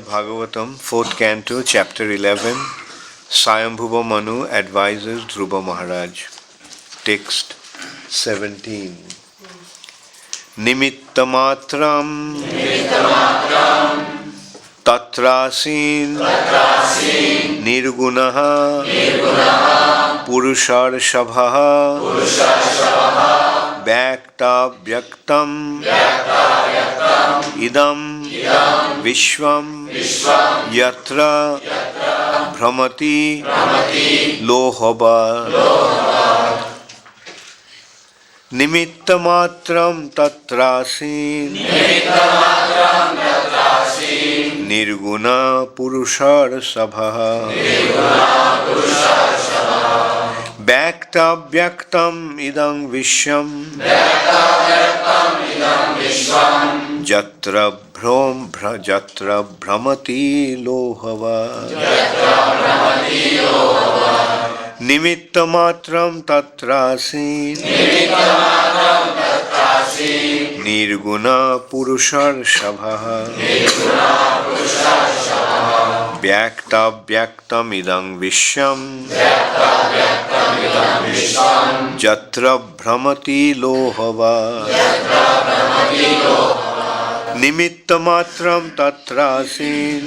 Bhagavatam, 4th Canto, Chapter 11, Swayambhuva Manu advises Dhruva Maharaj. Text 17. Nimitta-matram tatrasin nirgunah purusarsabhah vyaktavyaktam idam visvam yatra bhramati lohavat nimitta-matram tatrasin nirgunah purusarsabhah vyaktavyaktam idam visvam yatra bhramati lohavat nimitta-matram tatrasin nirgunah purusarsabhah vyaktavyaktam idam visvam yatra bhramati lohavat nimitta-matram tatrasin nirgunah purusarsabhah vyaktavyaktam idam visvam yatra bhramati lohavat nimitta-matram tatrasin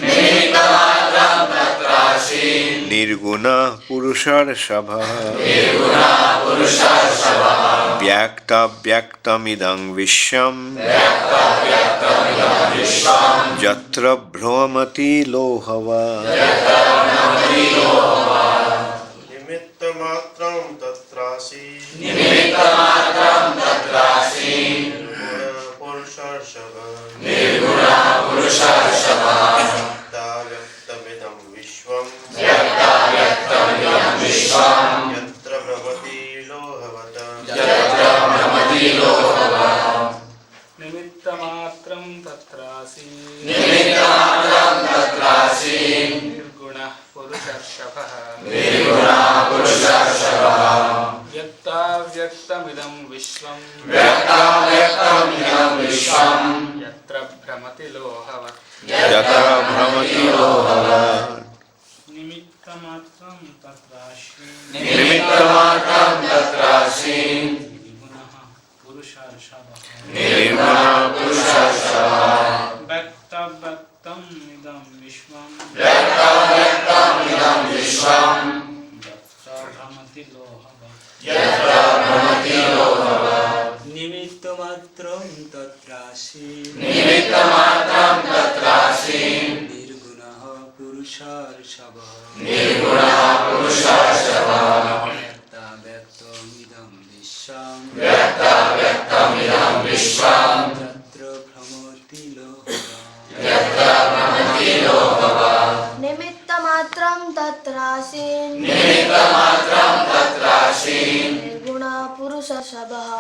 nirgunah purusarsabhah vyaktavyaktam visvam yatra bhramati lohavat nimitta-matram tatrasin nirgunah purusarsabhah vyaktavyaktam idam visvam yatra bhramati lohavat nimitta-matram tatrasin nirgunah purusarsabhah vyaktavyaktam idam visvam yatra bhramati lohavat nimitta-matram tatrasin nirgunah purusarsabhah vyaktavyaktam idam visvam yatra bhramati lohavat nimitta-matram tatrasin nirgunah purusarsabhah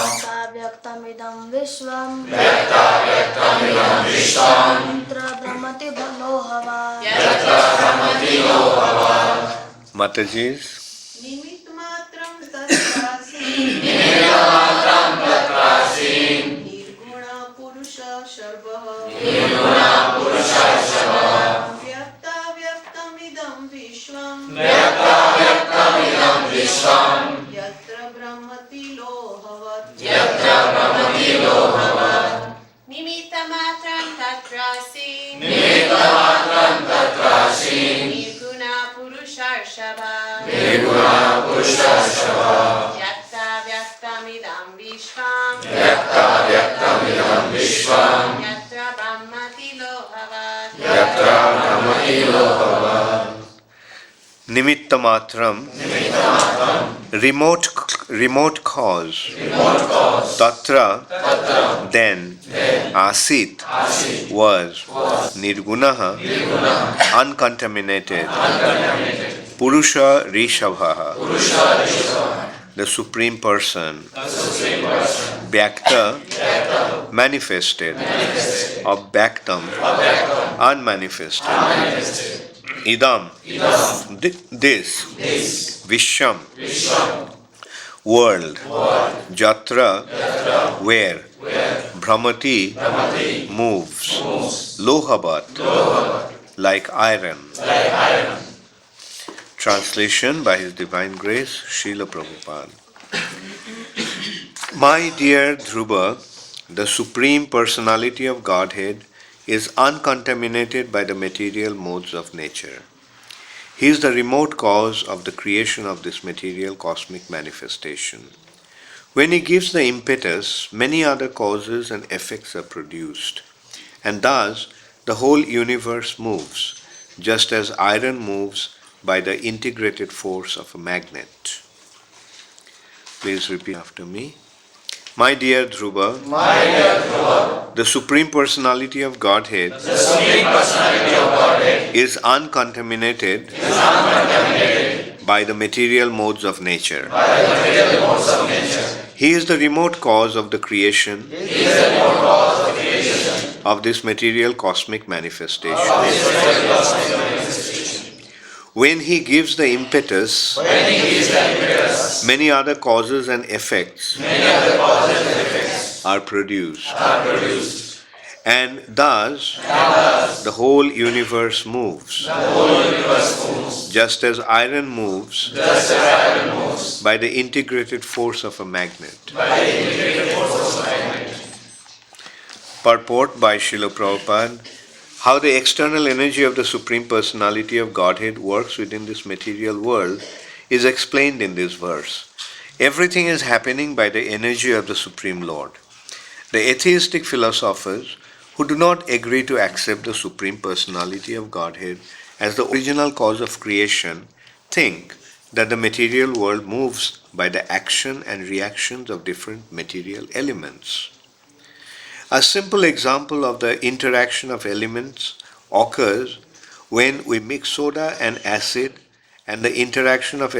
vyaktavyaktam idam visvam yatra bhramati lohavat Matajis. nimitta-matram tatrasin nirgunah purusarsabhah vyaktavyaktam idam visvam yatra bhramati lohavat nimitta-matram tatrasin nirgunah purusarsabhah vyaktavyaktam idam visvam yatra bhramati lohavat Nimitta-matram, remote cause. Tatra, then. Asit, was. Nirgunah, uncontaminated. Purusarsabhah, the Supreme Person. Vyakta, manifested. Avyaktam, unmanifested. Idam, this. Visvam, world. Yatra, where. bhramati moves, lohavat like iron. Translation by His Divine Grace, Srila Prabhupada. My dear Dhruva, the Supreme Personality of Godhead is uncontaminated by the material modes of nature. He is the remote cause of the creation of this material cosmic manifestation. When He gives the impetus, many other causes and effects are produced, and thus the whole universe moves, just as iron moves by the integrated force of a magnet. Please repeat after me. My dear Dhruva, the Supreme Personality of Godhead, is uncontaminated by the material modes of nature. He is the remote cause of the creation of this material cosmic manifestation. When He gives the impetus, many other causes and effects are produced. And thus, the whole universe moves, just as iron moves by the integrated force of a magnet. Purport by Srila Prabhupada. How the external energy of the Supreme Personality of Godhead works within this material world is explained in this verse. Everything is happening by the energy of the Supreme Lord. The atheistic philosophers who do not agree to accept the Supreme Personality of Godhead as the original cause of creation think that the material world moves by the action and reactions of different material elements. A simple example of the interaction of elements occurs when we mix soda and acid, and the interaction of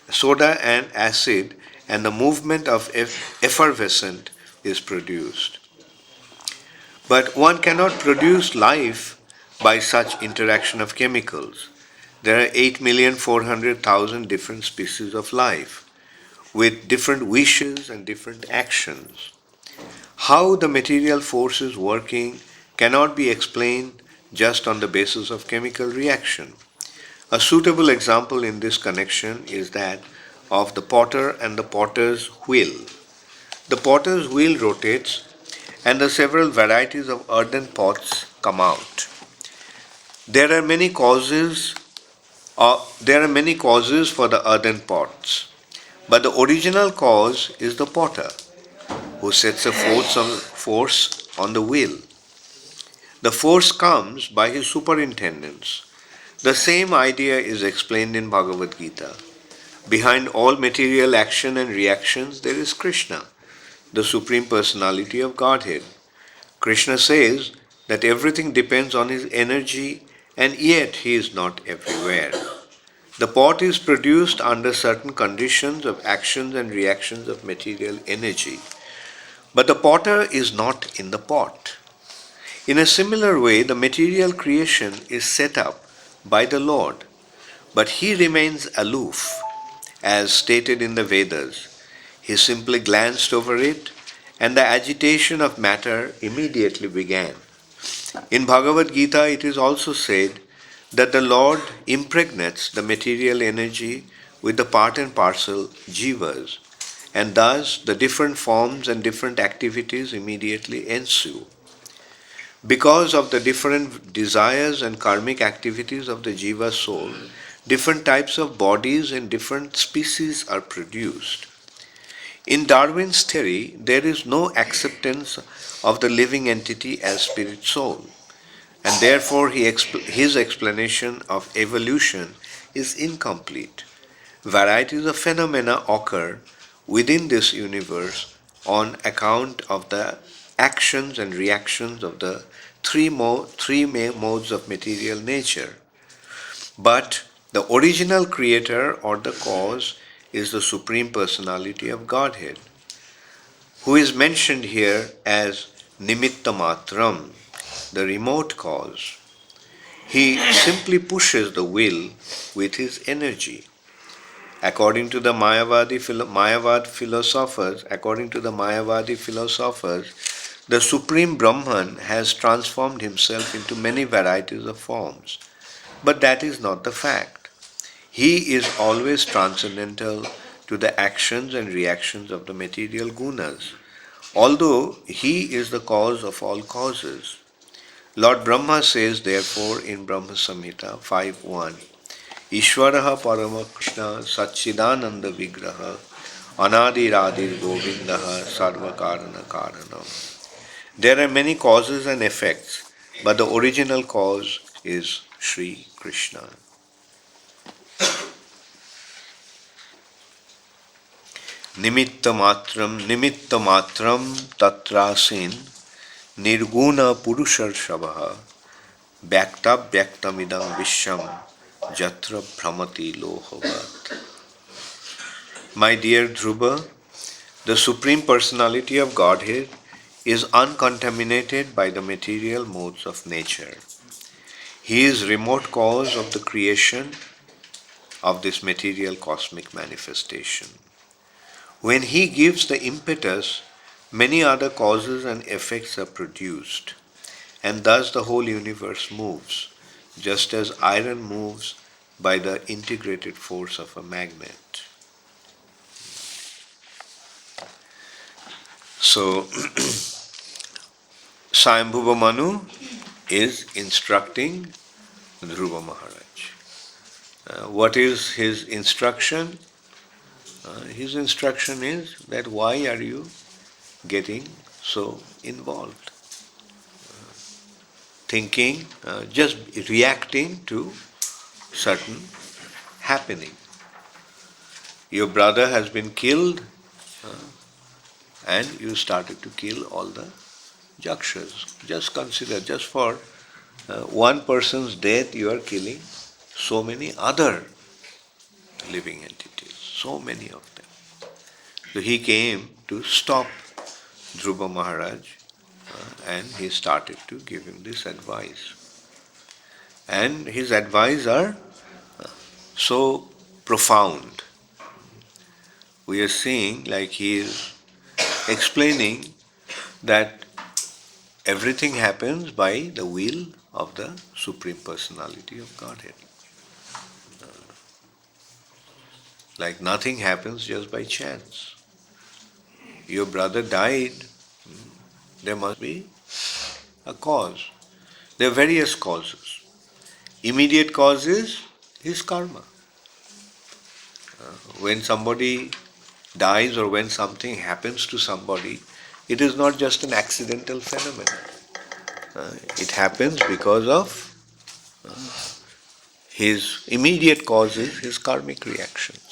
soda and acid and the movement of effervescent is produced. But one cannot produce life by such interaction of chemicals. There are 8,400,000 different species of life with different wishes and different actions. How the material force is working cannot be explained just on the basis of chemical reaction. A suitable example in this connection is that of the potter and the potter's wheel. The potter's wheel rotates and the several varieties of earthen pots come out. There are many causes for the earthen pots, but the original cause is the potter, who sets a force on the wheel. The force comes by his superintendence. The same idea is explained in Bhagavad Gita. Behind all material action and reactions, there is Krishna, the Supreme Personality of Godhead. Krishna says that everything depends on his energy, and yet he is not everywhere. The pot is produced under certain conditions of actions and reactions of material energy. But the potter is not in the pot. In a similar way, the material creation is set up by the Lord, but He remains aloof, as stated in the Vedas. He simply glanced over it, and the agitation of matter immediately began. In Bhagavad Gita, it is also said that the Lord impregnates the material energy with the part and parcel jivas, and thus the different forms and different activities immediately ensue. Because of the different desires and karmic activities of the jiva soul, different types of bodies and different species are produced. In Darwin's theory, there is no acceptance of the living entity as spirit soul, and therefore his explanation of evolution is incomplete. Varieties of phenomena occur within this universe on account of the actions and reactions of the three main modes of material nature. But the original creator or the cause is the Supreme Personality of Godhead, who is mentioned here as nimitta-matram, the remote cause. He simply pushes the wheel with his energy. According to the Mayavadi philosophers, the Supreme Brahman has transformed himself into many varieties of forms. But that is not the fact. He is always transcendental to the actions and reactions of the material gunas, although he is the cause of all causes. Lord Brahma says therefore in Brahma Samhita 5.1, Ishvaraha Parama Krishna Satchidananda Vigraha Anadiradir Govindaha Sarva Karana Karanam. There are many causes and effects, but the original cause is Sri Krishna. Nimitta-matram tatrasin nirgunah purusarsabhah vyaktavyaktam idam visvam yatra bhramati lohavat. My dear Dhruva, the Supreme Personality of Godhead is uncontaminated by the material modes of nature. He is remote cause of the creation of this material cosmic manifestation. When he gives the impetus, many other causes and effects are produced, and thus the whole universe moves, just as iron moves by the integrated force of a magnet. So, Swayambhuva Manu is instructing Dhruva Maharaj. What is his instruction? His instruction is that why are you getting so involved? Thinking, just reacting to certain happening. Your brother has been killed and you started to kill all the jakshas. Just consider, just for one person's death you are killing so many other living entities, so many of them. So he came to stop Dhruva Maharaj and he started to give him this advice. And his advice are so profound. We are seeing like he is explaining that everything happens by the will of the Supreme Personality of Godhead. Like nothing happens just by chance. Your brother died, there must be a cause. There are various causes. Immediate cause is his karma. When somebody dies or when something happens to somebody, it is not just an accidental phenomenon. It happens because of his immediate causes, his karmic reactions.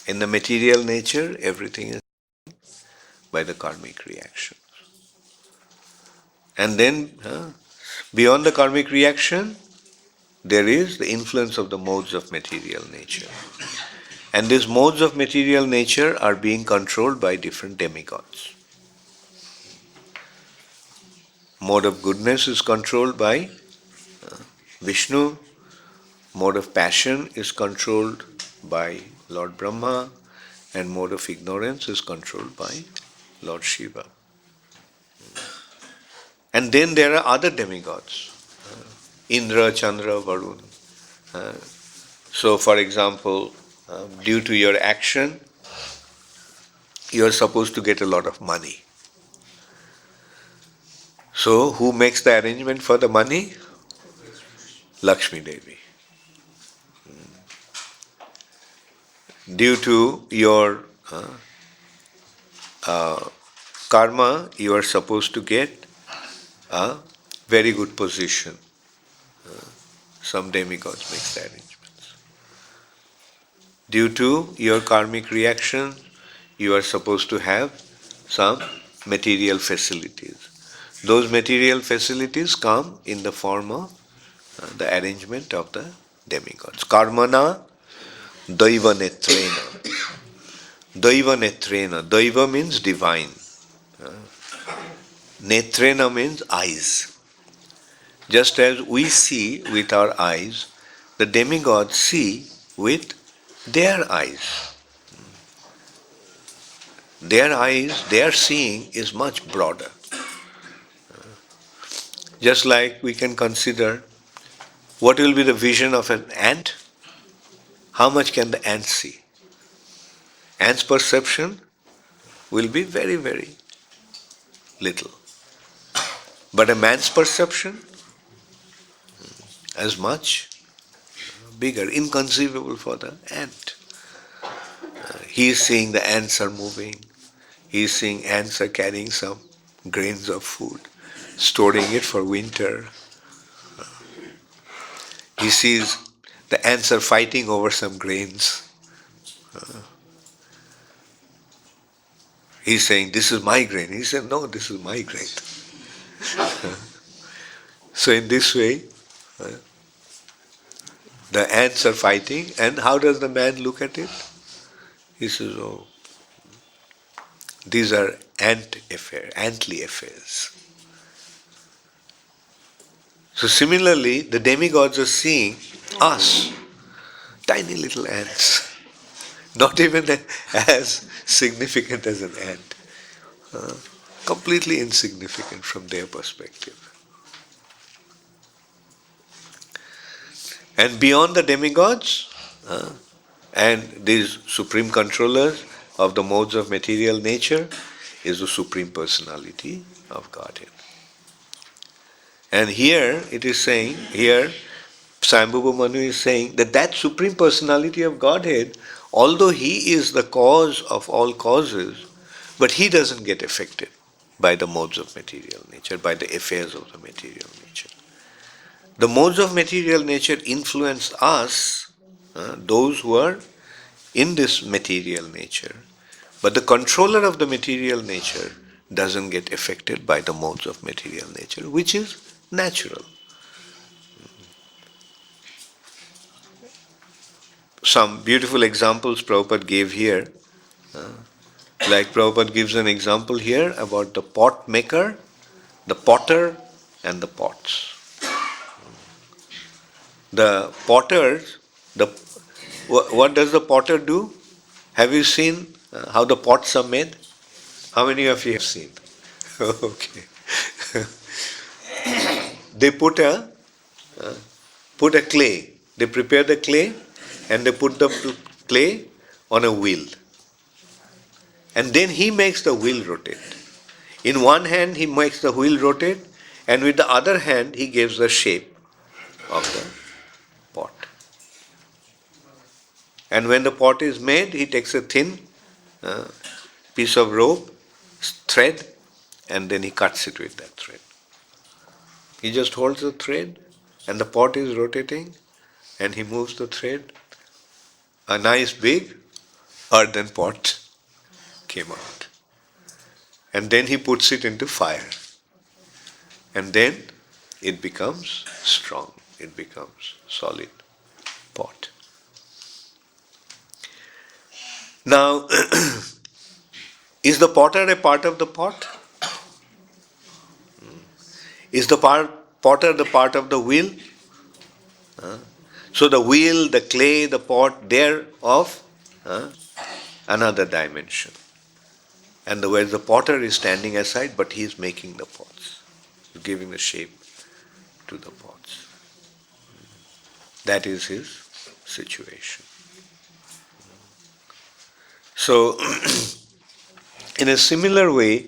In the material nature, everything is by the karmic reactions. And then, beyond the karmic reaction, there is the influence of the modes of material nature. And these modes of material nature are being controlled by different demigods. Mode of goodness is controlled by Vishnu. Mode of passion is controlled by Lord Brahma. And mode of ignorance is controlled by Lord Shiva. And then there are other demigods. Indra, Chandra, Varun. So for example, due to your action, you are supposed to get a lot of money. So who makes the arrangement for the money? Lakshmi Devi. Due to your karma, you are supposed to get a very good position. Some demigods make the arrangements. Due to your karmic reaction, you are supposed to have some material facilities. Those material facilities come in the form of the arrangement of the demigods. Karmana Daiva netrena. Daiva netrena. Daiva means divine. Netrena means eyes. Just as we see with our eyes, the demigods see with their eyes. Their eyes, their seeing is much broader. Just like we can consider what will be the vision of an ant, how much can the ant see? Ant's perception will be very, very little. But a man's perception is much bigger, inconceivable for the ant. He is seeing the ants are moving. He is seeing ants are carrying some grains of food, storing it for winter. He sees the ants are fighting over some grains. He's saying, this is my grain. He said, no, this is my grain. So in this way, the ants are fighting, and how does the man look at it? He says, oh, these are antly affairs. So similarly, the demigods are seeing us, tiny little ants, not even as significant as an ant, completely insignificant from their perspective. And beyond the demigods, and these supreme controllers of the modes of material nature is the Supreme Personality of Godhead. And here it is saying, here Swayambhuva Manu is saying that Supreme Personality of Godhead, although he is the cause of all causes, but he doesn't get affected by the modes of material nature, by the affairs of the material nature. The modes of material nature influence us, those who are in this material nature, but the controller of the material nature doesn't get affected by the modes of material nature, which is natural. Some beautiful examples Prabhupada gave here. Like Prabhupada gives an example here about the pot maker, the potter, and the pots. The potter, what does the potter do? Have you seen how the pots are made? How many of you have seen? Okay. They put a clay. They prepare the clay and they put the clay on a wheel. And then he makes the wheel rotate. In one hand he makes the wheel rotate, and with the other hand he gives the shape of the pot. And when the pot is made, he takes a thin piece of rope, thread, and then he cuts it with that thread. He just holds the thread and the pot is rotating and he moves the thread. A nice big earthen pot came out. And then he puts it into fire. And then it becomes strong. It becomes solid pot. Now, is the potter a part of the pot? Is the potter the part of the wheel? So the wheel, the clay, the pot, they're of another dimension. And whereas the potter is standing aside, but he is making the pots, giving the shape to the pots. That is his situation. So, in a similar way,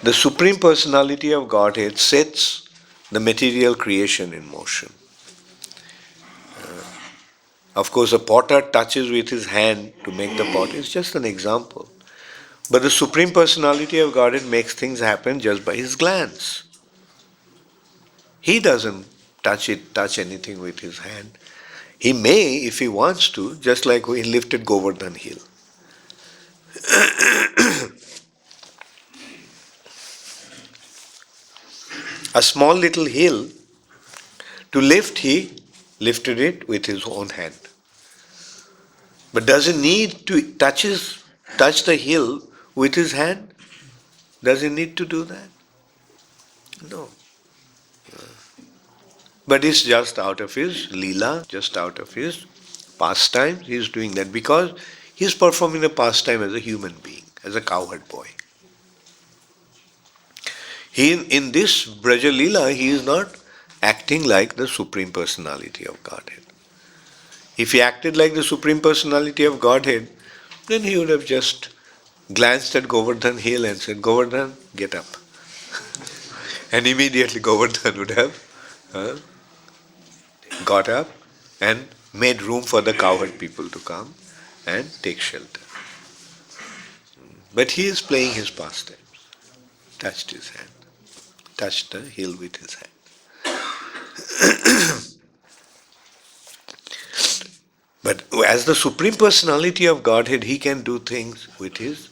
the Supreme Personality of Godhead sets the material creation in motion. Of course, a potter touches with his hand to make the pot. It's just an example. But the Supreme Personality of Godhead makes things happen just by his glance. He doesn't touch anything with his hand. He may, if he wants to, just like he lifted Govardhan hill. A small little hill, to lift, he lifted it with his own hand. But does he need to touch the hill with his hand? Does he need to do that? No. But it's just out of his lila, just out of his pastimes, he is doing that because he is performing the pastime as a human being, as a cowherd boy. In this Braja Leela, he is not acting like the Supreme Personality of Godhead. If he acted like the Supreme Personality of Godhead, then he would have just glanced at Govardhan Hill and said, Govardhan, get up. And immediately Govardhan would have got up and made room for the cowherd people to come and take shelter. But he is playing his pastimes. Touched his hand. Touched the hill with his hand. But as the Supreme Personality of Godhead, he can do things with his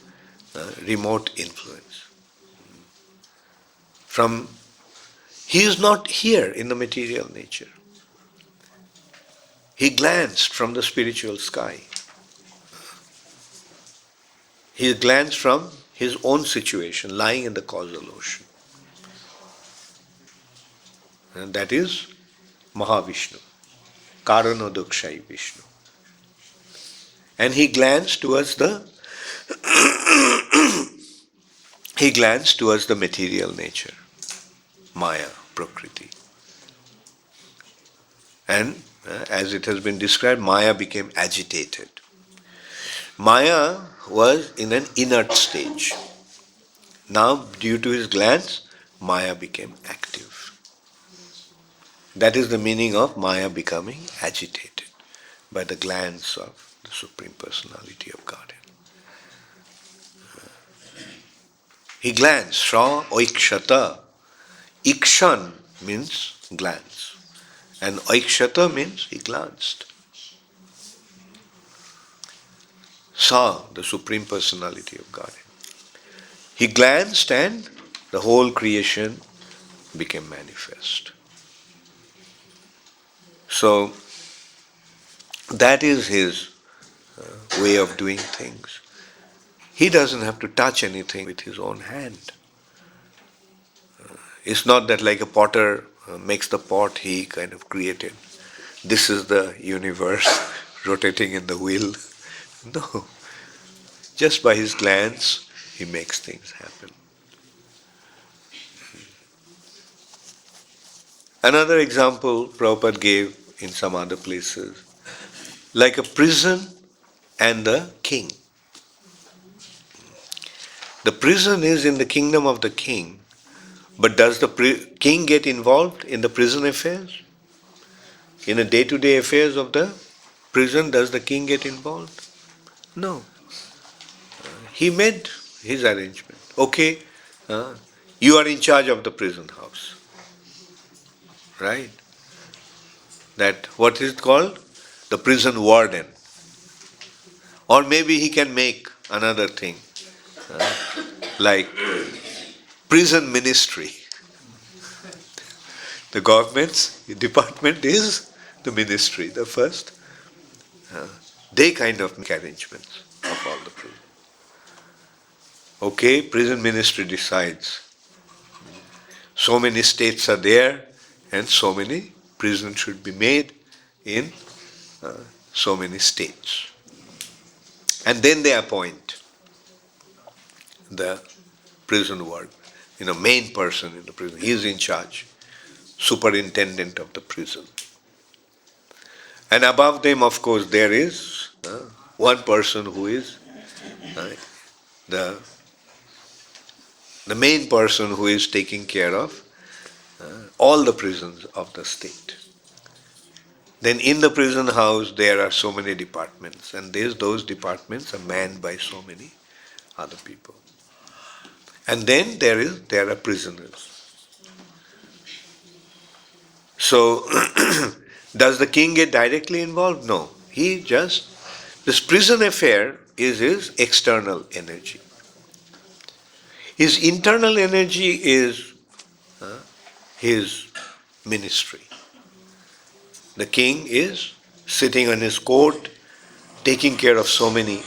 remote influence. He is not here in the material nature. He glanced from the spiritual sky. He glanced from his own situation, lying in the causal ocean. And that is Mahavishnu, Karanodakshai Vishnu. And he glanced towards the material nature, Maya, Prakriti. And as it has been described, Maya became agitated. Maya was in an inert stage. Now, due to his glance, Maya became active. That is the meaning of Maya becoming agitated by the glance of the Supreme Personality of Godhead. He glanced, saw oikshata. Ikshan means glance. And oikshata means he glanced. Saw the Supreme Personality of Godhead. He glanced and the whole creation became manifest. So, that is his way of doing things. He doesn't have to touch anything with his own hand. It's not that like a potter makes the pot he kind of created. This is the universe rotating in the wheel. No. Just by his glance, he makes things happen. Another example Prabhupada gave in some other places, like a prison and the king. The prison is in the kingdom of the king, but does the king get involved in the prison affairs? In the day-to-day affairs of the prison, does the king get involved? No. He made his arrangement. Okay, you are in charge of the prison house. Right? That, what is it called? The prison warden. Or maybe he can make another thing, like prison ministry. The government's department is the ministry, the first. They kind of make arrangements of all the prison. Okay, prison ministry decides. So many states are there and so many prisons should be made in so many states. And then they appoint the prison ward, main person in the prison. He is in charge, superintendent of the prison. And above them, of course, there is one person who is the main person who is taking care of all the prisons of the state. Then in the prison house there are so many departments, and those departments are manned by so many other people. And then there are prisoners. So does the king get directly involved? No. This prison affair is his external energy. His internal energy is his ministry. The king is sitting on his court, taking care of so many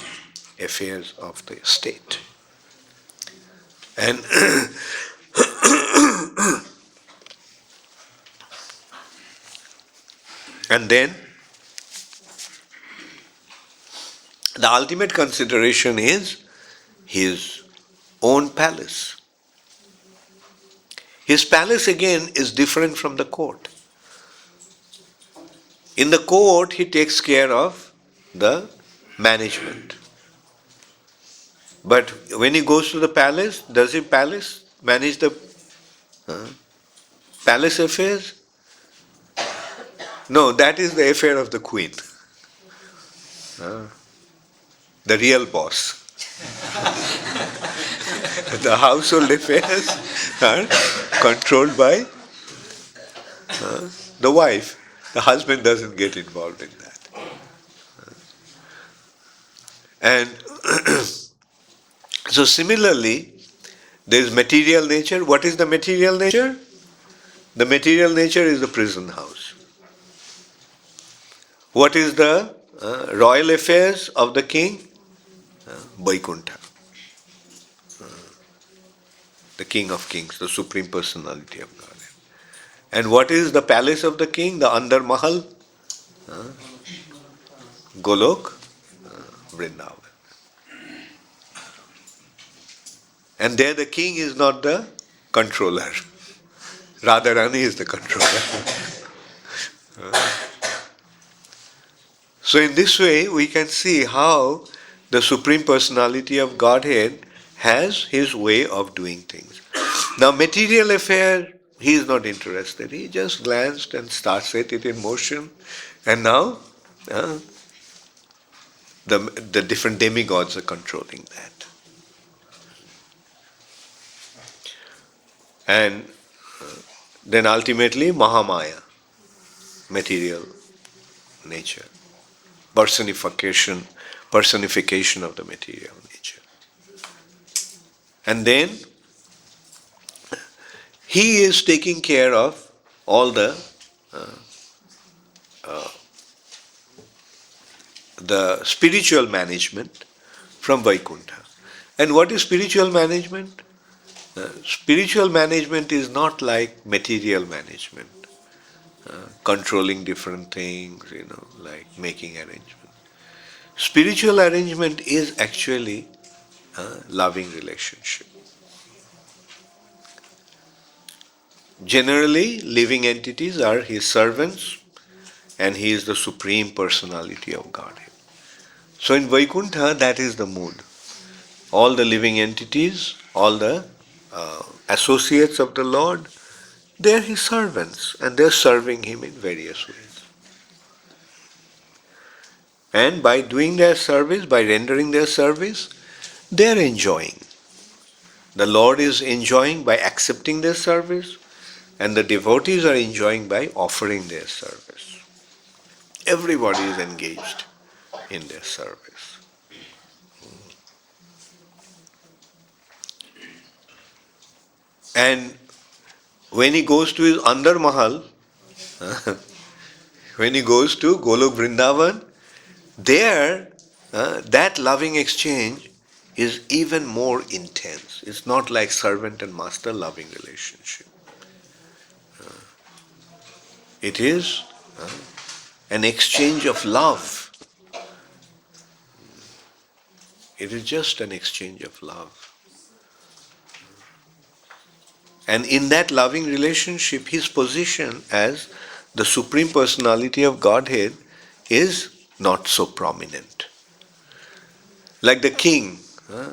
affairs of the state. And and then The ultimate consideration is his own palace. His palace again is different from the court. In the court, he takes care of the management. But when he goes to the palace, does his palace manage the palace affairs? No, that is the affair of the queen, the real boss. The household affairs are controlled by the wife. The husband doesn't get involved in that. And so similarly, there is material nature. What is the material nature? The material nature is the prison house. What is the royal affairs of the king? Vaikuntha. The King of Kings, the Supreme Personality of Godhead. And what is the palace of the king? The Andar Mahal? Golok, Vrindavan. And there the king is not the controller. Radharani is the controller. So in this way we can see how the Supreme Personality of Godhead has his way of doing things. Now material affair, he is not interested. He just glanced and set it in motion. And now the different demigods are controlling that. And then ultimately Mahamaya, material nature, personification of the material nature. And then he is taking care of all the spiritual management from Vaikuntha. And what is spiritual management? Spiritual management is not like material management, controlling different things, like making arrangements. Spiritual arrangement is actually loving relationship. Generally, living entities are his servants, and he is the Supreme Personality of Godhead. So in Vaikuntha, that is the mood. All the living entities, all the associates of the Lord, they are his servants, and they are serving him in various ways. And by doing their service, by rendering their service, they are enjoying. The Lord is enjoying by accepting their service, and the devotees are enjoying by offering their service. Everybody is engaged in their service. And when he goes to his Andar Mahal, when he goes to Golok Vrindavan, there that loving exchange is even more intense. It's not like servant and master loving relationship. It is an exchange of love. It is just an exchange of love. And in that loving relationship, his position as the Supreme Personality of Godhead is not so prominent. Like the king,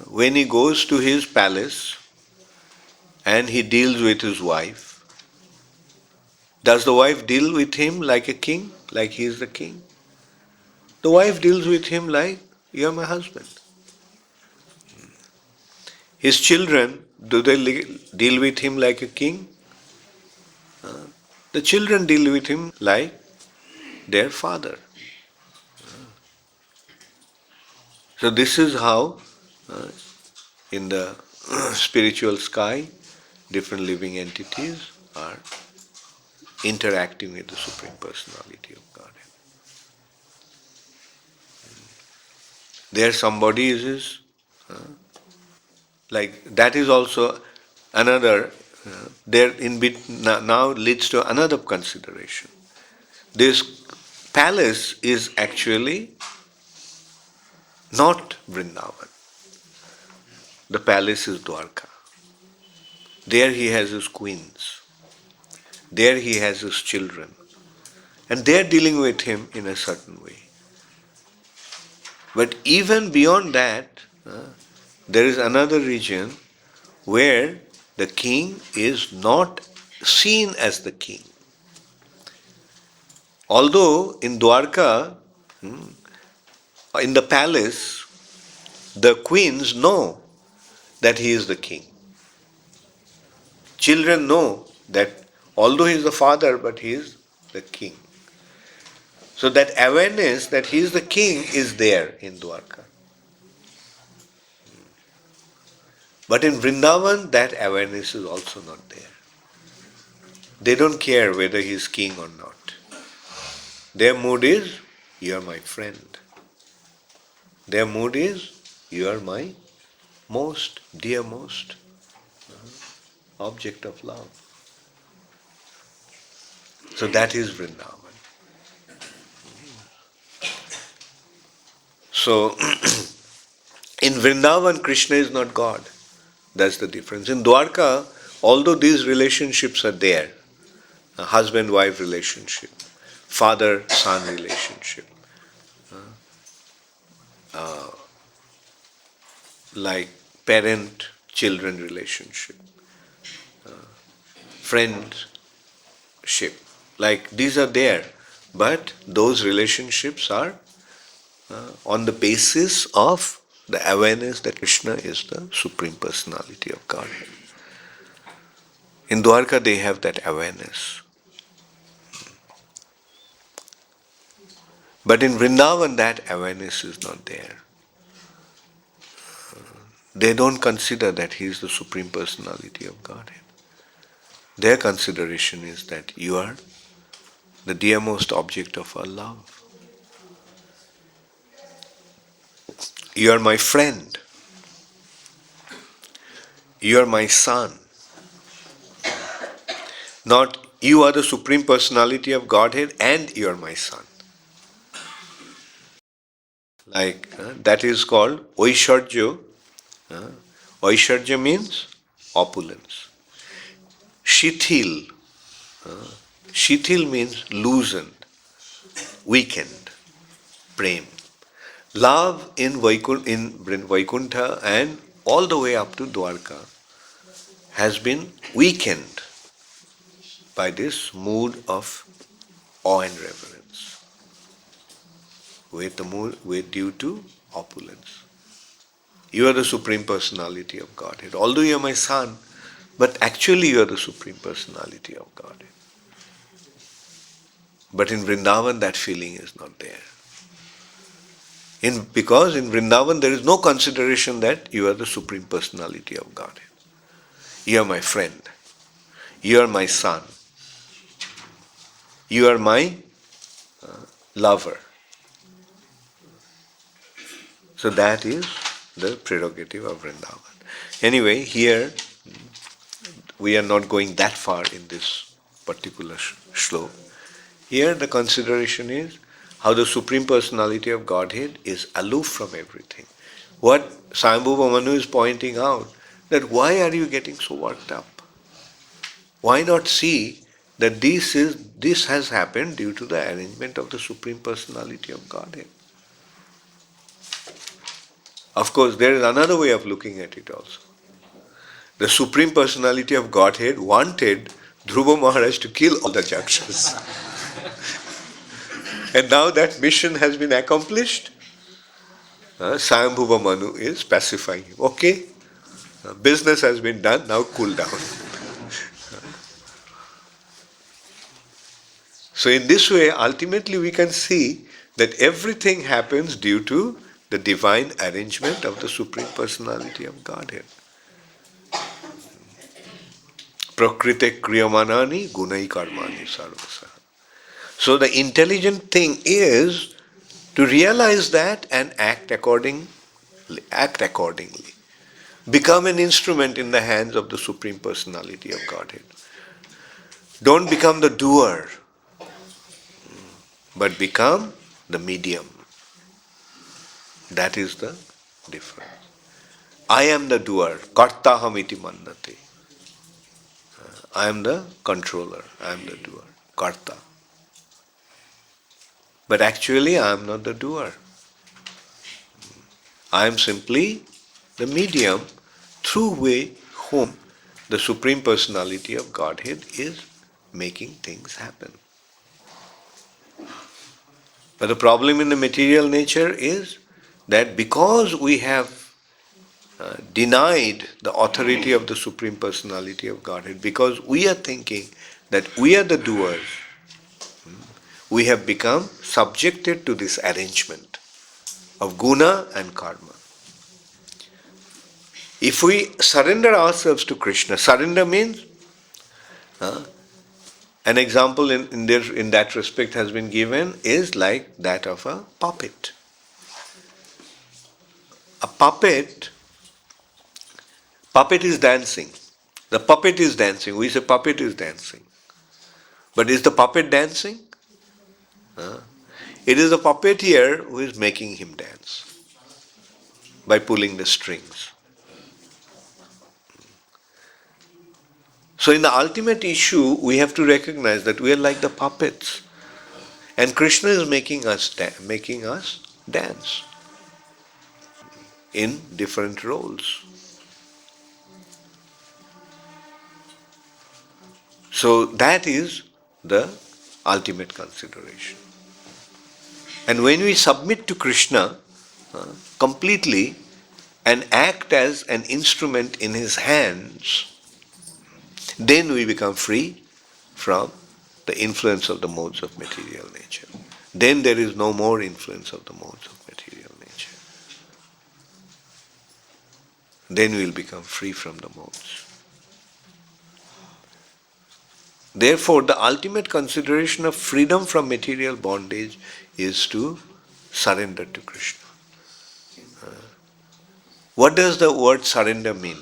when he goes to his palace and he deals with his wife, does the wife deal with him like a king, like he is the king? The wife deals with him like, you are my husband. His children, do they deal with him like a king? The children deal with him like their father. So this is how in the spiritual sky different living entities are interacting with the Supreme Personality of Godhead. There somebody is like that is also another now leads to another consideration. This palace is actually not Vrindavan. The palace is Dwarka. There he has his queens. There he has his children. And they are dealing with him in a certain way. But even beyond that, there is another region where the king is not seen as the king. Although in Dwarka, in the palace, the queens know that he is the king. Children know that although he is the father, but he is the king. So that awareness that he is the king is there in Dwarka. But in Vrindavan, that awareness is also not there. They don't care whether he is king or not. Their mood is, you are my friend. Their mood is, you are my most dearmost object of love. So that is Vrindavan. So, in Vrindavan, Krishna is not God. That's the difference. In Dwarka, although these relationships are there, a husband-wife relationship, father-son relationship, like parent-children relationship, friendship, like these are there, but those relationships are on the basis of the awareness that Krishna is the Supreme Personality of Godhead. In Dwarka they have that awareness. But in Vrindavan that awareness is not there. They don't consider that he is the Supreme Personality of Godhead. Their consideration is that you are the dearmost object of our love. You are my friend. You are my son. Not you are the Supreme Personality of Godhead and you are my son. Like that is called Oisharjo. Oisharja means opulence. Shithil. Shithil means loosened, weakened, prem. Love in Vaikuntha and all the way up to Dwarka has been weakened by this mood of awe and reverence, with due to opulence. You are the Supreme Personality of Godhead. Although you are my son, but actually you are the Supreme Personality of Godhead. But in Vrindavan that feeling is not there. Because in Vrindavan there is no consideration that you are the Supreme Personality of Godhead. You are my friend. You are my son. You are my lover. So that is the prerogative of Vrindavan. Anyway, here we are not going that far in this particular shlok. Here the consideration is how the Supreme Personality of Godhead is aloof from everything. What Swayambhuva Manu is pointing out, that why are you getting so worked up? Why not see that this has happened due to the arrangement of the Supreme Personality of Godhead? Of course, there is another way of looking at it also. The Supreme Personality of Godhead wanted Dhruva Maharaj to kill all the Jakshas. And now that mission has been accomplished, Swayambhuva Manu is pacifying him. Okay, business has been done, now cool down. So in this way, ultimately we can see that everything happens due to the divine arrangement of the Supreme Personality of Godhead. Prakrite kriyamanani gunai karmani sarvasa. So the intelligent thing is to realize that and act accordingly. Become an instrument in the hands of the Supreme Personality of Godhead. Don't become the doer, but become the medium. That is the difference. I am the doer. Kartaham iti mannate. I am the controller. I am the doer. Karta. But actually I am not the doer. I am simply the medium through whom the Supreme Personality of Godhead is making things happen. But the problem in the material nature is that because we have denied the authority of the Supreme Personality of Godhead, because we are thinking that we are the doers, we have become subjected to this arrangement of guna and karma. If we surrender ourselves to Krishna, surrender means, an example in that respect has been given is like that of a puppet. A puppet is dancing. The puppet is dancing. We say puppet is dancing. But is the puppet dancing? It is the puppeteer who is making him dance by pulling the strings. So in the ultimate issue, we have to recognize that we are like the puppets, and Krishna is making us dance in different roles. So that is the ultimate consideration. And when we submit to Krishna completely and act as an instrument in his hands, then we become free from the influence of the modes of material nature. Then there is no more influence of the modes of material nature. Then we will become free from the modes. Therefore, the ultimate consideration of freedom from material bondage is to surrender to Krishna. What does the word surrender mean?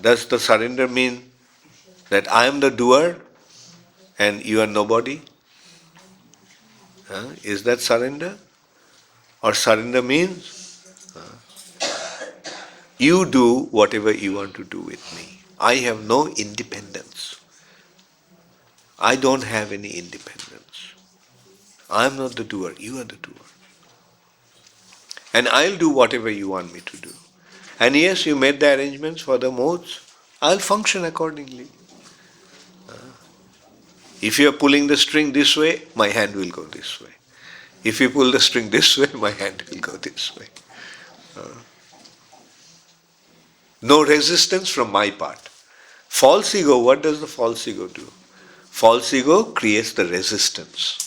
Does the surrender mean that I am the doer and you are nobody? Is that surrender? Or surrender means you do whatever you want to do with me. I have no independence. I don't have any independence. I am not the doer, you are the doer. And I'll do whatever you want me to do. And yes, you made the arrangements for the modes, I'll function accordingly. If you are pulling the string this way, my hand will go this way. If you pull the string this way, my hand will go this way. No resistance from my part. False ego, what does the false ego do? False ego creates the resistance.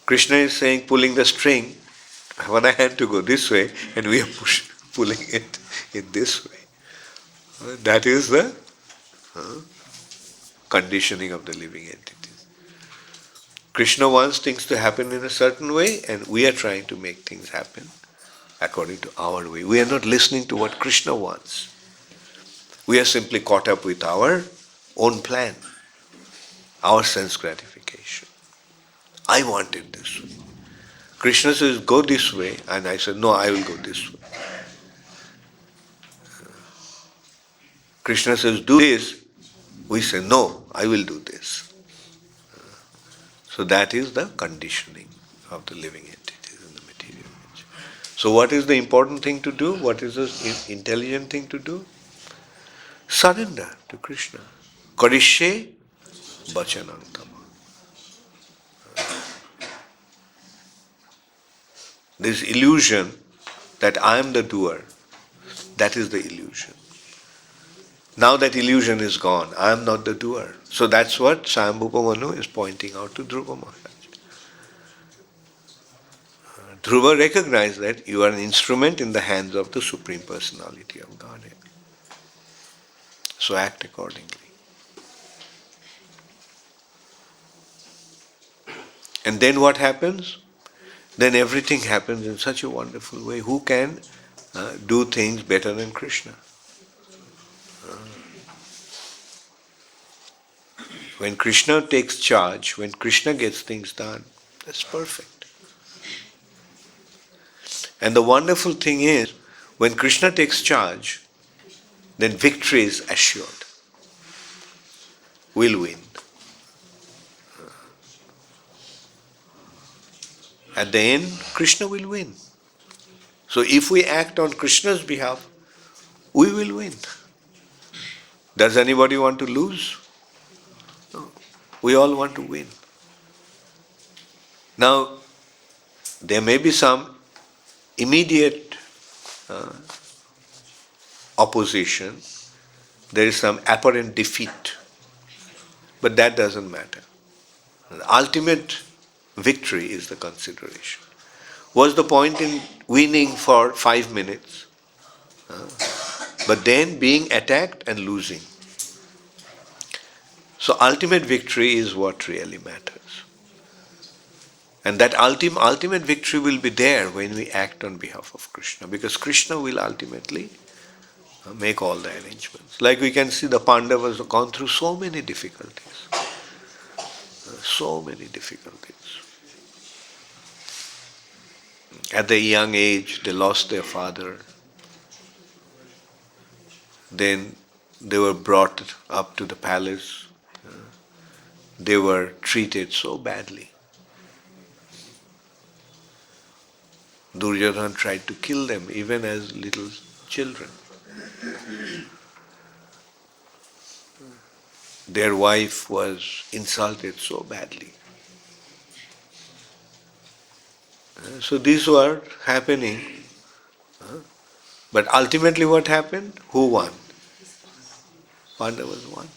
Krishna is saying, pulling the string, I want a hand to go this way, and we are pulling it in this way. That is the conditioning of the living entities. Krishna wants things to happen in a certain way, and we are trying to make things happen according to our way. We are not listening to what Krishna wants. We are simply caught up with our own plan, our sense gratification. I want it this way. Krishna says, go this way, and I said, no, I will go this way. Krishna says, do this. We say, no, I will do this. So that is the conditioning of the living entities in the material nature. So what is the important thing to do? What is the intelligent thing to do? Surrender to Krishna. Karishe bachanam tama. This illusion that I am the doer, that is the illusion. Now that illusion is gone. I am not the doer. So that's what Swayambhuva Manu is pointing out to Dhruva Maharaj. Dhruva recognized that you are an instrument in the hands of the Supreme Personality of Godhead. So act accordingly. And then what happens? Then everything happens in such a wonderful way. Who can do things better than Krishna? When Krishna takes charge, when Krishna gets things done, that's perfect. And the wonderful thing is, when Krishna takes charge, then victory is assured. We'll win. At the end, Krishna will win. So if we act on Krishna's behalf, we will win. Does anybody want to lose? No. We all want to win. Now, there may be some immediate opposition. There is some apparent defeat. But that doesn't matter. The ultimate victory is the consideration. What's the point in winning for 5 minutes? But then being attacked and losing. So ultimate victory is what really matters. And that ultimate victory will be there when we act on behalf of Krishna, because Krishna will ultimately make all the arrangements. Like we can see, the Pandavas have gone through so many difficulties. So many difficulties. At the young age, they lost their father. Then they were brought up to the palace. They were treated so badly. Duryodhana tried to kill them even as little children. Their wife was insulted so badly. So these were happening. But ultimately what happened? Who won? Pandavas won.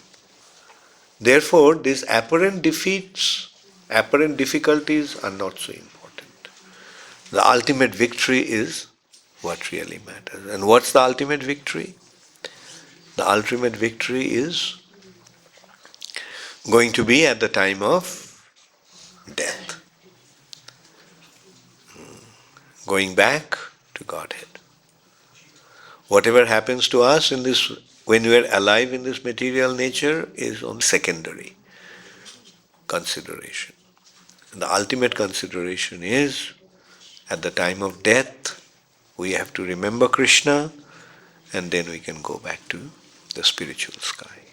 Therefore, these apparent defeats, apparent difficulties are not so important. The ultimate victory is what really matters. And what's the ultimate victory? The ultimate victory is going to be at the time of death. Going back to Godhead. Whatever happens to us in this, when we are alive in this material nature, is only secondary consideration. And the ultimate consideration is, at the time of death, we have to remember Krishna, and then we can go back to the spiritual sky.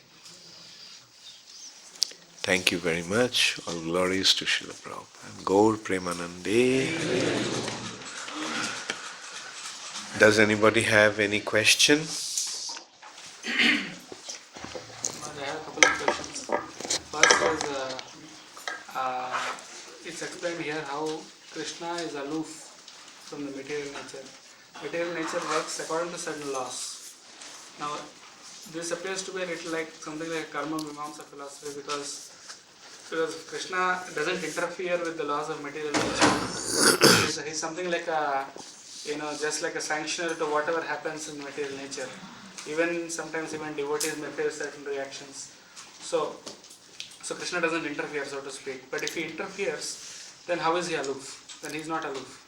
Thank you very much. All glories to Srila Prabhupada. Gaur Premanande. Does anybody have any question? I have a couple of questions. First is, it's explained here how Krishna is aloof from the material nature. Material nature works according to certain laws. Now, this appears to be a little like something like a karma mimamsa philosophy, because Krishna doesn't interfere with the laws of material nature. He's something like a, just like a sanctioner to whatever happens in material nature. Even sometimes even devotees may face certain reactions. So Krishna doesn't interfere, so to speak. But if he interferes, then how is he aloof? Then he's not aloof.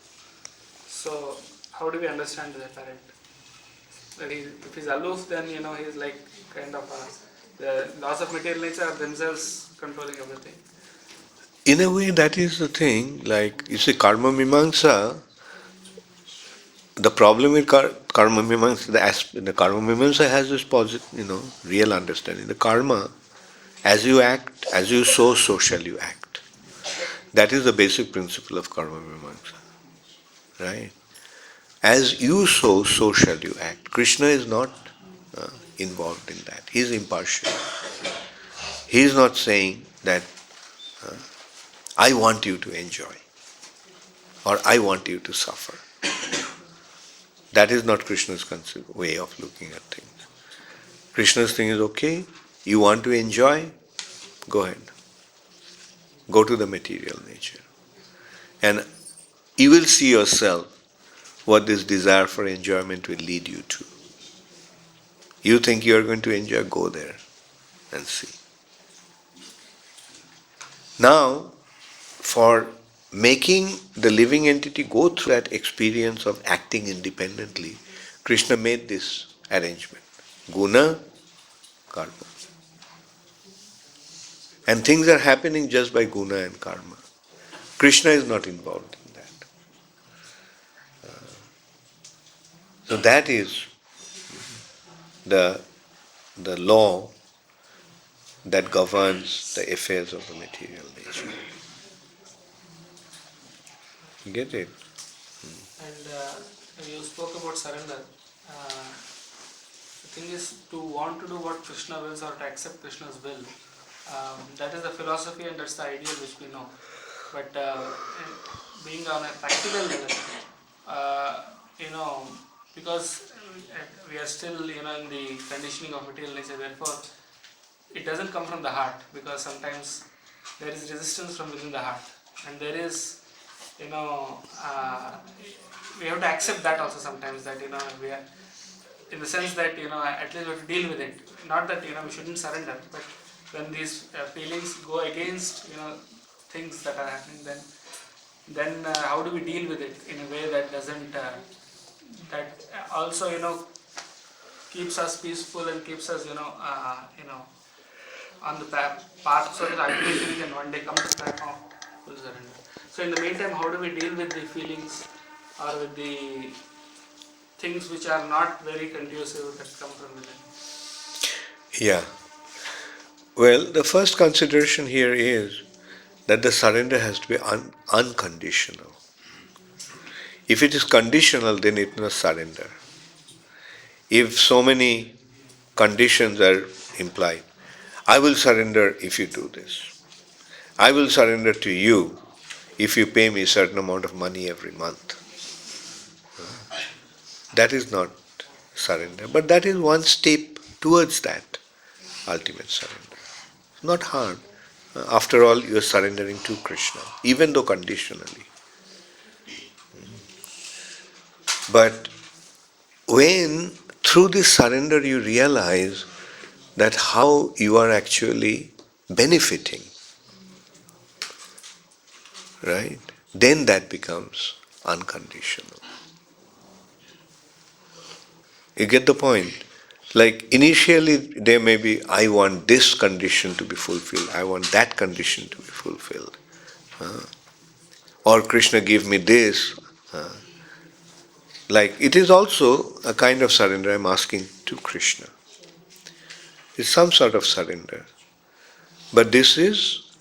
So how do we understand the apparent? That if he's aloof, then he's like kind of the laws of material nature are themselves controlling everything. In a way, that is the thing. Like you see, karma mimamsa. The problem with karma mimamsa, the karma mimamsa has this positive, real understanding. The karma, as you act, as you sow, so shall you act. That is the basic principle of karma mimamsa, right? As you sow, so shall you act. Krishna is not involved in that. He is impartial. He is not saying that I want you to enjoy or I want you to suffer. That is not Krishna's way of looking at things. Krishna's thing is, okay, you want to enjoy, go ahead. Go to the material nature. And you will see yourself what this desire for enjoyment will lead you to. You think you are going to enjoy, go there and see. Now, for making the living entity go through that experience of acting independently, Krishna made this arrangement. Guna, karma. And things are happening just by guna and karma. Krishna is not involved in that. So that is the law that governs the affairs of the material nature. Get it? And you spoke about surrender. The thing is to want to do what Krishna wills or to accept Krishna's will. That is the philosophy and that's the ideal which we know. But being on a practical level, because we are still, in the conditioning of material nature, therefore it doesn't come from the heart because sometimes there is resistance from within the heart, and there is, we have to accept that also sometimes that we are, in the sense that at least we have to deal with it. Not that we shouldn't surrender, but when these feelings go against things that are happening, then how do we deal with it in a way that doesn't that also keeps us peaceful and keeps us on the path so that ultimately we can one day come to the platform of full surrender. So in the meantime, how do we deal with the feelings or with the things which are not very conducive that come from within? Yeah. Well, the first consideration here is that the surrender has to be unconditional. If it is conditional, then it must surrender. If so many conditions are implied, I will surrender if you do this. I will surrender to you if you pay me a certain amount of money every month. That is not surrender, but that is one step towards that ultimate surrender. It's not hard. After all, you are surrendering to Krishna, even though conditionally. But when through this surrender you realize that how you are actually benefiting, right? Then that becomes unconditional. You get the point? Like initially there may be, I want this condition to be fulfilled, I want that condition to be fulfilled. Or Krishna give me this. Like it is also a kind of surrender I'm asking to Krishna. It's some sort of surrender. But this is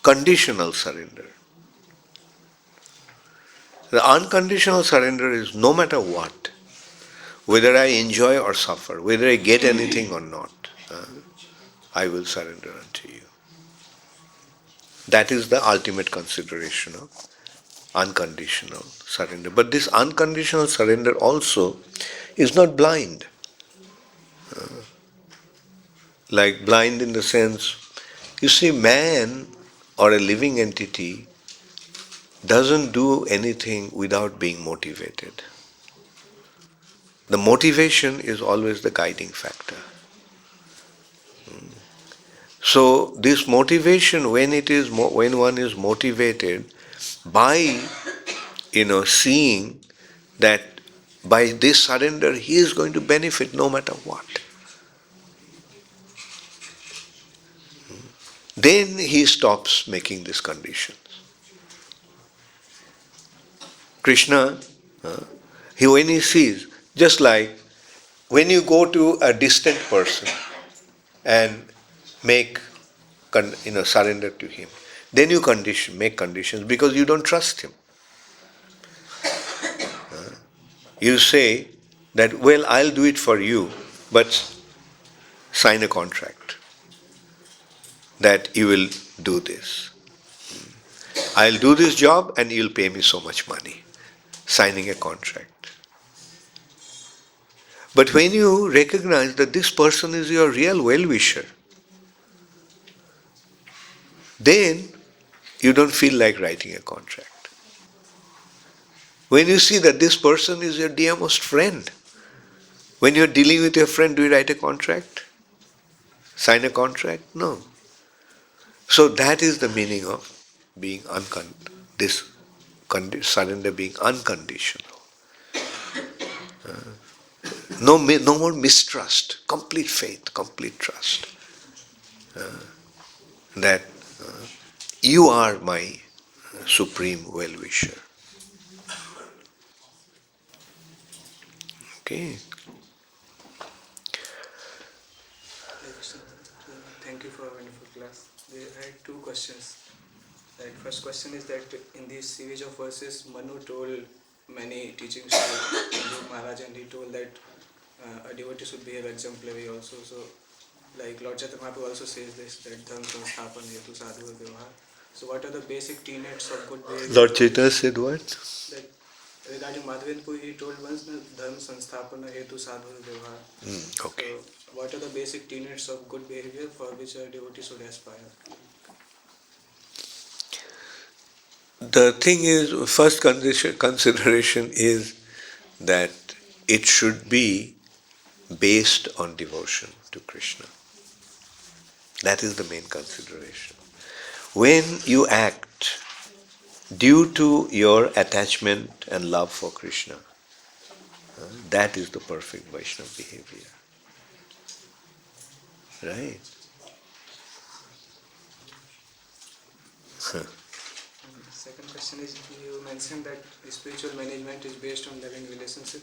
conditional surrender. The unconditional surrender is no matter what, whether I enjoy or suffer, whether I get anything or not, I will surrender unto you. That is the ultimate consideration of unconditional surrender. But this unconditional surrender also is not blind. Like blind in the sense, you see, man or a living entity doesn't do anything without being motivated. The motivation is always the guiding factor. So this motivation, when one is motivated by seeing that by this surrender he is going to benefit no matter what, then he stops making these conditions. Krishna, when he sees, just like when you go to a distant person and make surrender to him, then you make conditions because you don't trust him. You say that, well, I'll do it for you, but sign a contract that you will do this. I'll do this job and you'll pay me so much money. Signing a contract. But when you recognize that this person is your real well-wisher, then you don't feel like writing a contract. When you see that this person is your dearest friend, when you're dealing with your friend, do you write a contract? Sign a contract? No. So that is the meaning of being surrender being unconditional. No more mistrust, complete faith, complete trust. That you are my supreme well-wisher. Okay. Thank you for a wonderful class. I had two questions. The first question is that in this series of verses, Manu told many teachings to Dhruva Maharaj, and he told that a devotee should behave exemplary also. So, like Lord Chaitanya Mahaprabhu also says this, that dharma sansthapan hetu sadhu vyavahar. So, what are the basic tenets of good behavior? Lord Chaitanya said what? That regarding Madhavendra, he told once that dharma sansthapan hetu sadhu vyavahar. Okay. So, what are the basic tenets of good behavior for which a devotee should aspire? The thing is, first consideration is that it should be based on devotion to Krishna. That is the main consideration. When you act due to your attachment and love for Krishna, that is the perfect Vaishnava behavior. Right? Second question is, you mentioned that spiritual management is based on loving relationship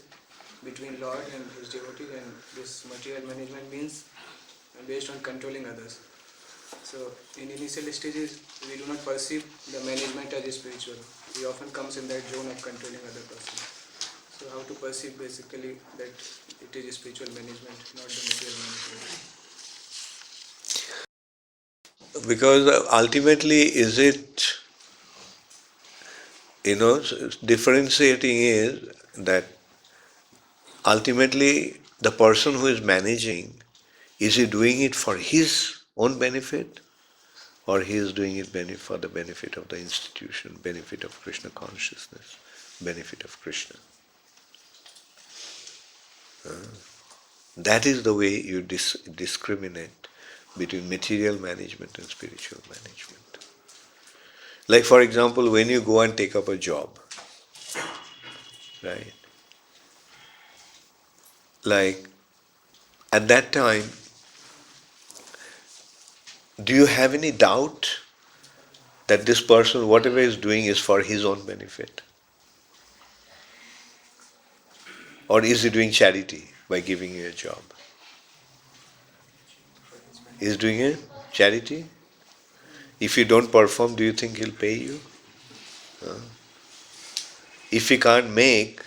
between Lord and his devotee, and this material management means based on controlling others. So in initial stages, we do not perceive the management as spiritual. We often comes in that zone of controlling other person. So how to perceive basically that it is spiritual management, not the material management? Because ultimately, is it, differentiating is that ultimately the person who is managing, is he doing it for his own benefit, or he is doing it for the benefit of the institution, benefit of Krishna consciousness, benefit of Krishna? That is the way you discriminate between material management and spiritual management. Like for example, when you go and take up a job, right? Like at that time, do you have any doubt that this person, whatever he is doing, is for his own benefit? Or is he doing charity by giving you a job? Is doing a charity? If you don't perform, do you think he'll pay you? If he can't make,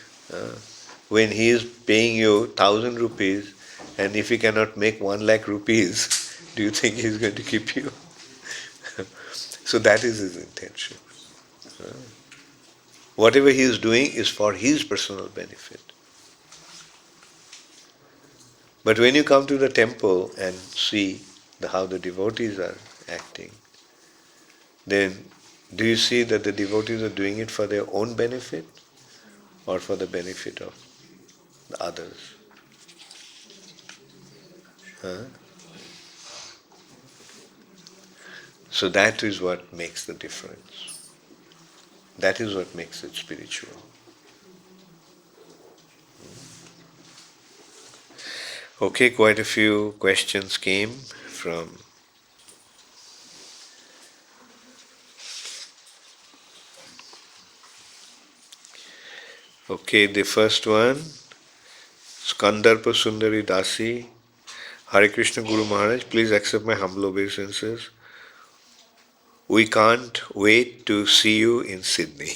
when he is paying you 1,000 rupees, and if he cannot make 1 lakh rupees, do you think he's going to keep you? So that is his intention. Whatever he is doing is for his personal benefit. But when you come to the temple and see how the devotees are acting, then do you see that the devotees are doing it for their own benefit or for the benefit of the others? So that is what makes the difference. That is what makes it spiritual. Okay, quite a few questions came from Okay, the first one, Skandarpa Sundari Dasi. Hare Krishna Guru Maharaj, please accept my humble obeisances. We can't wait to see you in Sydney.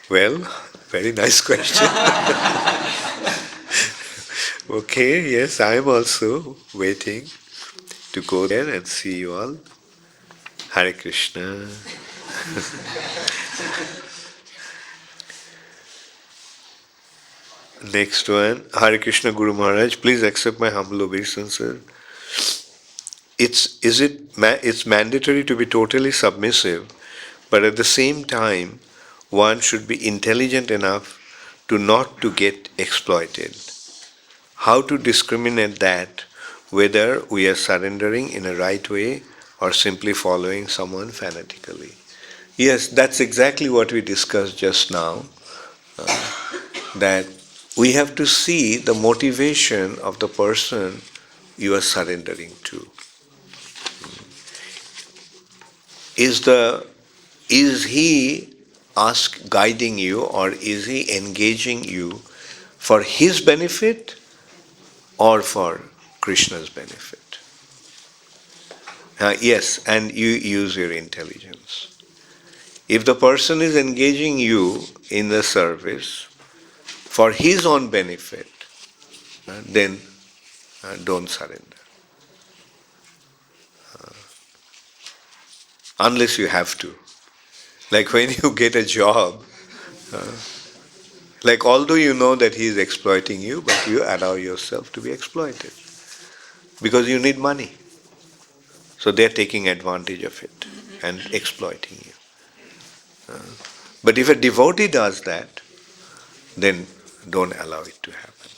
Well, very nice question. Okay, yes, I am also waiting to go there and see you all. Hare Krishna. Next one, Hare Krishna Guru Maharaj, please accept my humble obeisances. It's mandatory to be totally submissive, but at the same time, one should be intelligent enough to not to get exploited. How to discriminate that, whether we are surrendering in a right way or simply following someone fanatically? Yes, that's exactly what we discussed just now, that we have to see the motivation of the person you are surrendering to. Is he guiding you, or is he engaging you for his benefit or for Krishna's benefit? Yes, and you use your intelligence. If the person is engaging you in the service for his own benefit, then don't surrender. Unless you have to. Like when you get a job, like although you know that he is exploiting you, but you allow yourself to be exploited because you need money. So they are taking advantage of it and exploiting you. But if a devotee does that, then don't allow it to happen.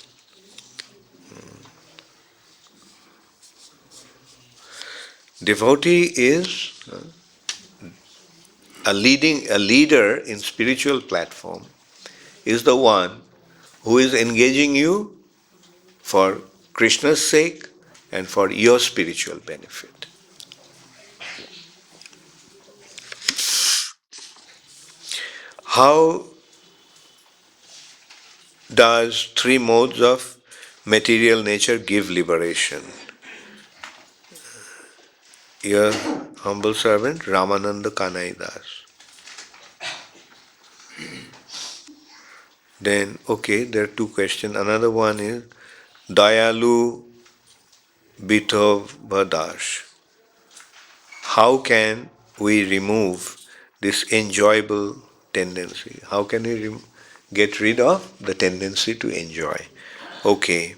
Devotee is a leader in spiritual platform is the one who is engaging you for Krishna's sake and for your spiritual benefit. How does three modes of material nature give liberation? Your humble servant Ramananda Kanai Das. Then, okay, there are two questions. Another one is Dayalu Bitov Das. How can we remove this enjoyable tendency? How can we get rid of the tendency to enjoy? Okay,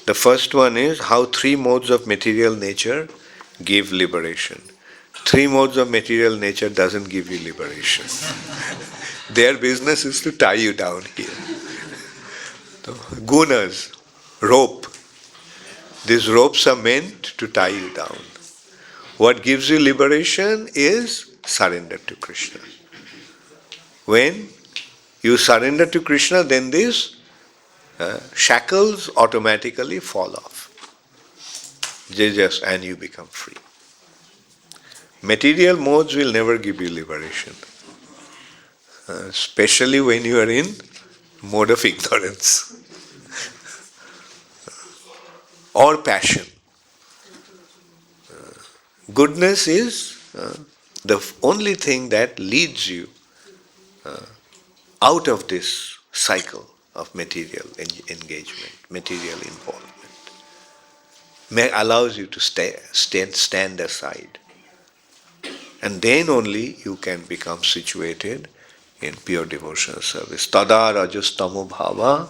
the first one is how three modes of material nature give liberation. Three modes of material nature doesn't give you liberation. Their business is to tie you down here. So, gunas, rope. These ropes are meant to tie you down. What gives you liberation is surrender to Krishna. When you surrender to Krishna, then these shackles automatically fall off. And you become free. Material modes will never give you liberation. Especially when you are in mode of ignorance or passion. Goodness is the only thing that leads you out of this cycle of material engagement, material involvement. Allows you to stand aside. And then only you can become situated in pure devotional service. Tada rajastamo bhava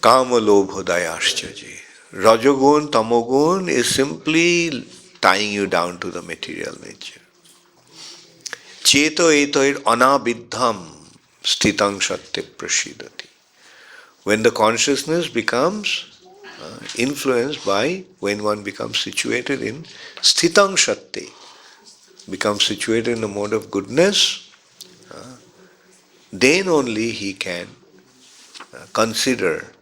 kama lobhodayaschaji. Rajogun, tamogun is simply tying you down to the material nature. Cheto etoir anabidham stitang satya prasidati. When the consciousness becomes influenced by, when one becomes situated in stitang satya, becomes situated in the mode of goodness, then only he can consider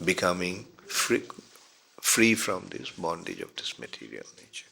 becoming free from this bondage of this material nature.